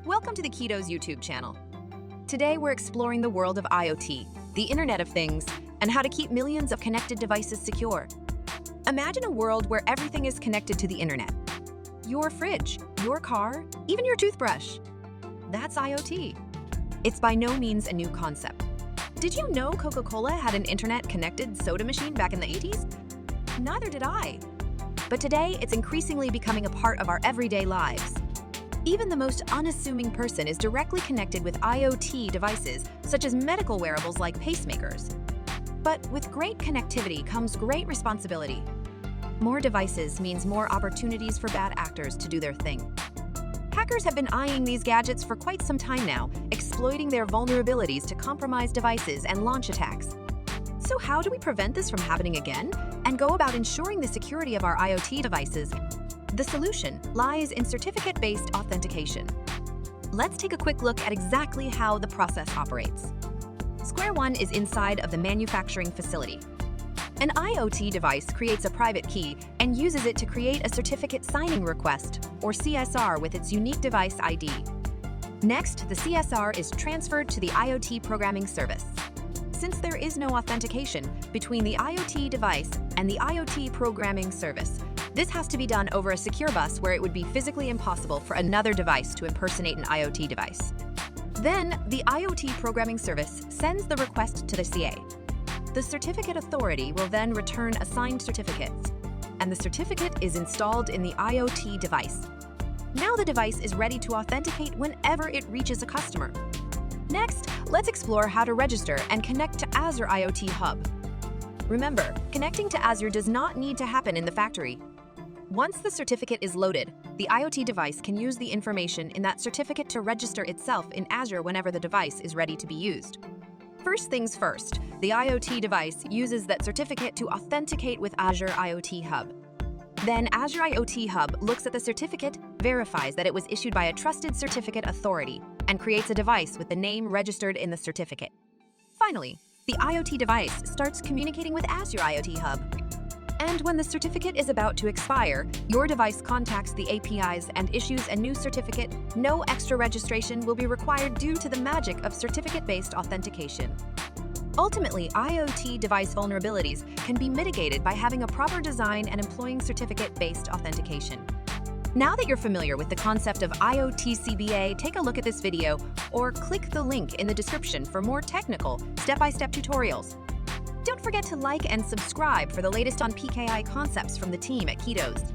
Welcome to the Keto's YouTube channel. Today we're exploring the world of IoT, the Internet of Things, and how to keep millions of connected devices secure. Imagine a world where everything is connected to the Internet. Your fridge, your car, even your toothbrush. That's IoT. It's by no means a new concept. Did you know Coca-Cola had an internet-connected soda machine back in the 80s? Neither did I. But today, it's increasingly becoming a part of our everyday lives. Even the most unassuming person is directly connected with IoT devices, such as medical wearables like pacemakers. But with great connectivity comes great responsibility. More devices means more opportunities for bad actors to do their thing. Hackers have been eyeing these gadgets for quite some time now, exploiting their vulnerabilities to compromise devices and launch attacks. So how do we prevent this from happening again and go about ensuring the security of our IoT devices? The solution lies in certificate-based authentication. Let's take a quick look at exactly how the process operates. Square one is inside of the manufacturing facility. An IoT device creates a private key and uses it to create a certificate signing request, or CSR, with its unique device ID. Next, the CSR is transferred to the IoT programming service. Since there is no authentication between the IoT device and the IoT programming service, this has to be done over a secure bus where it would be physically impossible for another device to impersonate an IoT device. Then, the IoT programming service sends the request to the CA. The certificate authority will then return assigned certificates, and the certificate is installed in the IoT device. Now the device is ready to authenticate whenever it reaches a customer. Next, let's explore how to register and connect to Azure IoT Hub. Remember, connecting to Azure does not need to happen in the factory. Once the certificate is loaded, the IoT device can use the information in that certificate to register itself in Azure whenever the device is ready to be used. First things first, the IoT device uses that certificate to authenticate with Azure IoT Hub. Then Azure IoT Hub looks at the certificate, verifies that it was issued by a trusted certificate authority, and creates a device with the name registered in the certificate. Finally, the IoT device starts communicating with Azure IoT Hub. And when the certificate is about to expire, your device contacts the APIs and issues a new certificate. No extra registration will be required due to the magic of certificate-based authentication. Ultimately, IoT device vulnerabilities can be mitigated by having a proper design and employing certificate-based authentication. Now that you're familiar with the concept of IoT CBA, take a look at this video or click the link in the description for more technical, step-by-step tutorials. Don't forget to like and subscribe for the latest on PKI concepts from the team at Keto's.